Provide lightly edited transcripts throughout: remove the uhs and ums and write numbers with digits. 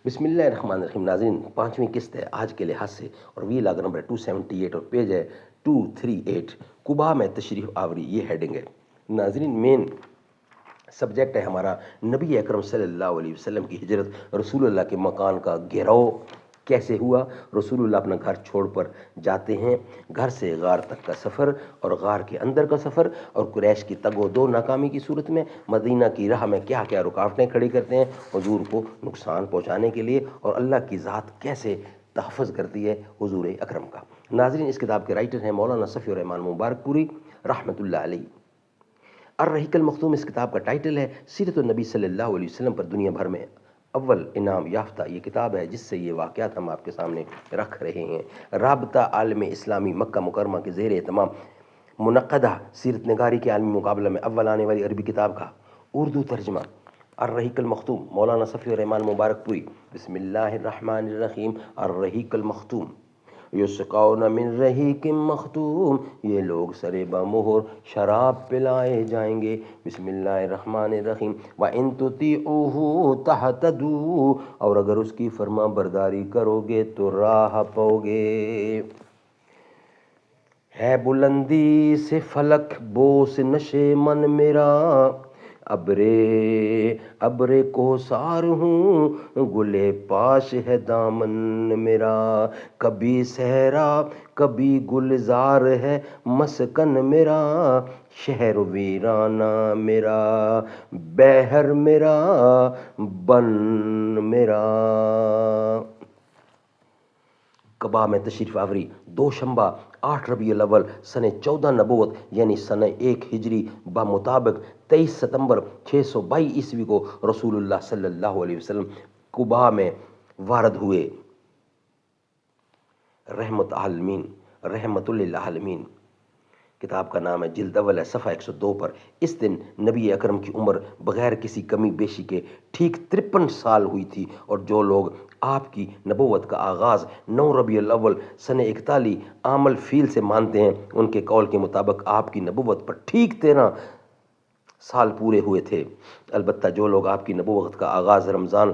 بسم اللہ الرحمن الرحیم. ناظرین، پانچویں قسط ہے آج کے لحاظ سے، اور وی لاگ نمبر 278 اور پیج ہے 238. قباء میں تشریف آوری، یہ ہیڈنگ ہے. ناظرین، مین سبجیکٹ ہے ہمارا نبی اکرم صلی اللہ علیہ وسلم کی ہجرت، رسول اللہ کے مکان کا گھیراؤ کیسے ہوا. رسول اللہ اپنا گھر چھوڑ پر جاتے ہیں، گھر سے غار تک کا سفر اور غار کے اندر کا سفر، اور قریش کی تگ و دو ناکامی کی صورت میں مدینہ کی راہ میں کیا کیا رکاوٹیں کھڑی کرتے ہیں حضور کو نقصان پہنچانے کے لیے، اور اللہ کی ذات کیسے تحفظ کرتی ہے حضور اکرم کا. ناظرین، اس کتاب کے رائٹر ہیں مولانا صفی الرحمان مبارک پوری رحمۃ اللہ علیہ. الرحیق المختوم اس کتاب کا ٹائٹل ہے. سیرت النبی صلی اللہ علیہ وسلم پر دنیا بھر میں اول انعام یافتہ یہ کتاب ہے، جس سے یہ واقعات ہم آپ کے سامنے رکھ رہے ہیں. رابطہ عالم اسلامی مکہ مکرمہ کے زیر اہتمام منعقدہ سیرت نگاری کے عالمی مقابلہ میں اول آنے والی عربی کتاب کا اردو ترجمہ الرحیق المختوم مولانا صفی الرحمان مبارک پوری. بسم اللہ الرحمن الرحیم. الرحیق المختوم. یسقون من رحیق مختوم، یہ لوگ سرے بمہر شراب پلائے جائیں گے. بسم اللہ الرحمن الرحیم. وَإِن تُطِيعُوهُ تَهْتَدُوا، اور اگر اس کی فرما برداری کرو گے تو راہ پاؤ گے. ہے بلندی سے فلک بوس نشے من میرا، ابرے کوثار ہوں گلے پاش ہے دامن میرا. کبھی صحرا کبھی گلزار ہے مسکن میرا، شہر ویرانہ میرا بحر میرا بن میرا. قباء میں تشریف آوری دوشنبہ 8 ربیع الاول سنہ 14 نبوت یعنی سنہ 1 ہجری بمطابق 23 ستمبر 622 عیسوی کو رسول اللہ صلی اللہ علیہ وسلم قباء میں وارد ہوئے. رحمت للعالمین. کتاب کا نام ہے، جلد اول ہے، صفحہ 102 پر. اس دن نبی اکرم کی عمر بغیر کسی کمی بیشی کے ٹھیک 53 سال ہوئی تھی، اور جو لوگ آپ کی نبوت کا آغاز 9 ربیع الاول سنہ 41 عام الفیل سے مانتے ہیں، ان کے قول کے مطابق آپ کی نبوت پر ٹھیک 13 سال پورے ہوئے تھے. البتہ جو لوگ آپ کی نبوت کا آغاز رمضان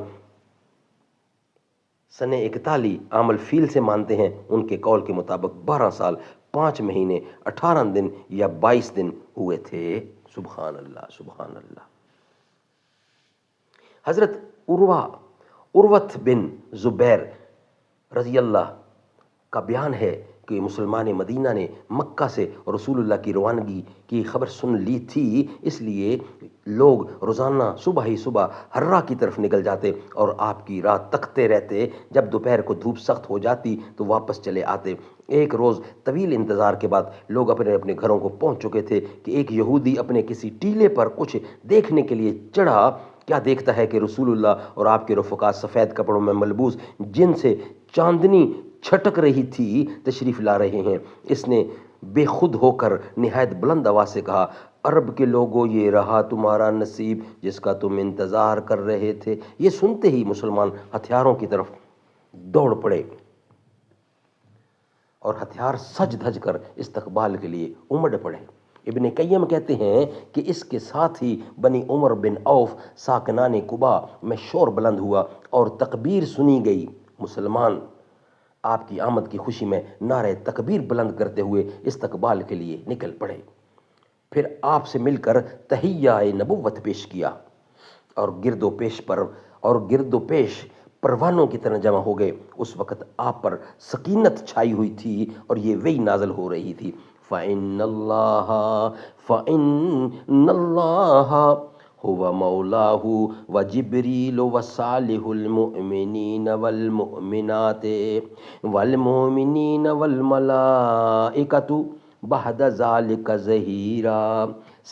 سنہ 41 عام الفیل سے مانتے ہیں، ان کے قول کے مطابق 12 سال 5 مہینے 18 دن یا 22 دن ہوئے تھے. سبحان اللہ سبحان اللہ. حضرت عروت بن زبیر رضی اللہ کا بیان ہے کہ مسلمان مدینہ نے مکہ سے رسول اللہ کی روانگی کی خبر سن لی تھی، اس لیے لوگ روزانہ صبح ہی صبح ہررا کی طرف نکل جاتے اور آپ کی راہ تکتے رہتے. جب دوپہر کو دھوپ سخت ہو جاتی تو واپس چلے آتے. ایک روز طویل انتظار کے بعد لوگ اپنے اپنے گھروں کو پہنچ چکے تھے کہ ایک یہودی اپنے کسی ٹیلے پر کچھ دیکھنے کے لیے چڑھا. کیا دیکھتا ہے کہ رسول اللہ اور آپ کے رفقا سفید کپڑوں میں ملبوس، جن سے چاندنی چھٹک رہی تھی، تشریف لا رہے ہیں. اس نے بے خود ہو کر نہایت بلند آواز سے کہا، عرب کے لوگوں، یہ رہا تمہارا نصیب جس کا تم انتظار کر رہے تھے. یہ سنتے ہی مسلمان ہتھیاروں کی طرف دوڑ پڑے اور ہتھیار سج دھج کر استقبال کے لیے امڑ پڑے. ابن قیم کہتے ہیں کہ اس کے ساتھ ہی بنی عمر بن عوف ساکنان قباء میں شور بلند ہوا اور تکبیر سنی گئی. مسلمان آپ کی آمد کی خوشی میں نعرہ تکبیر بلند کرتے ہوئے استقبال کے لیے نکل پڑے. پھر آپ سے مل کر تحیہ نبوت پیش کیا اور گرد و پیش پروانوں کی طرح جمع ہو گئے. اس وقت آپ پر سکینت چھائی ہوئی تھی اور یہ وحی نازل ہو رہی تھی. فَإِنَّ اللَّهَ هُوَ مَوْلَاهُ وَجِبْرِيلُ وَصَالِحُ الْمُؤْمِنِينَ وَالْمُؤْمِنَاتِ وَالْمُؤْمِنِينَ وَالْمَلَائِكَةُ بَعْدَ ذَلِكَ ظَہِيرًا.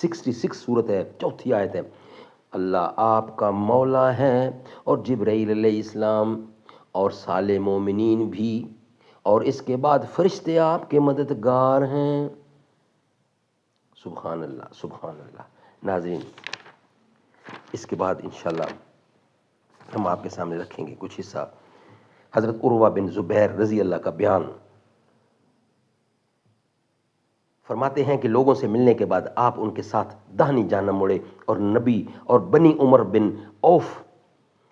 66 صورت ہے، 4 آیت ہے. اللہ آپ کا مولا ہے اور جبرائیل علیہ السلام اور صالح مومنین بھی، اور اس کے بعد فرشتے آپ کے مددگار ہیں. سبحان اللہ سبحان اللہ. ناظرین، اس کے بعد انشاءاللہ ہم آپ کے سامنے رکھیں گے کچھ حصہ حضرت عروہ بن زبیر رضی اللہ کا بیان. فرماتے ہیں کہ لوگوں سے ملنے کے بعد آپ ان کے ساتھ داہنی جانب مڑے اور نبی اور بنی عمر بن عوف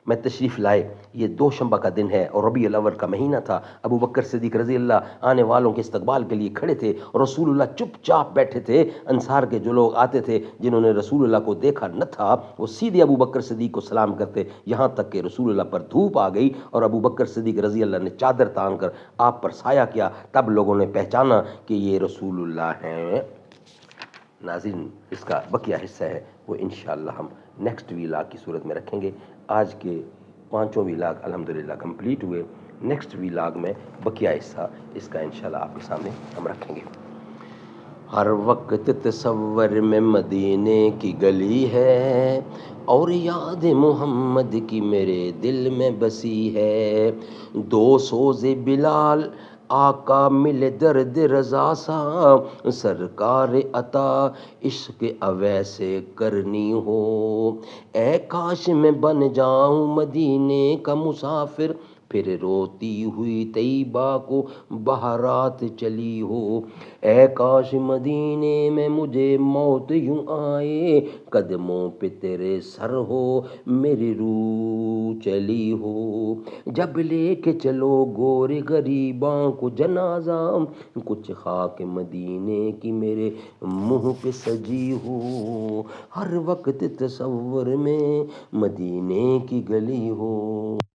میں تشریف لائے، یہ دوشنبہ کا دن ہے اور ربیع الاول کا مہینہ تھا۔ ابو بکر صدیق رضی اللہ آنے والوں کے استقبال کے لیے کھڑے تھے اور رسول اللہ چپ چاپ بیٹھے تھے۔ انصار کے جو لوگ آتے تھے جنہوں نے رسول اللہ کو دیکھا نہ تھا، وہ سیدھے ابو بکر صدیق کو سلام کرتے، یہاں تک کہ رسول اللہ پر دھوپ آ گئی اور ابو بکر صدیق رضی اللہ نے چادر تان کر آپ پر سایہ کیا، تب لوگوں نے پہچانا کہ یہ رسول اللہ ہیں۔ ناظرین، اس کا بقیہ حصہ ہے وہ انشاءاللہ ہم نیکسٹ ویلاگ کی صورت میں رکھیں گے۔ آج کے 5 ویلاگ الحمدللہ کمپلیٹ ہوئے، نیکسٹ ویلاگ میں بقیہ حصہ اس کا انشاءاللہ آپ کے سامنے ہم رکھیں گے۔ ہر وقت تصور میں مدینے کی گلی ہے اور یاد محمد کی میرے دل میں بسی ہے۔ دو سوز بلال آقا ملے درد رضا سا، سرکار عطا عشق اویسے کرنی ہو۔ اے کاش میں بن جاؤں مدینے کا مسافر، پھر روتی ہوئی طیبہ کو بہارات چلی ہو۔ اے کاش مدینے میں مجھے موت یوں آئے، قدموں پہ تیرے سر ہو میری روح چلی ہو۔ جب لے کے چلو گورے غریباں کو جنازہ، کچھ خاک مدینے کی میرے منہ پہ سجی ہو۔ ہر وقت تصور میں مدینے کی گلی ہو۔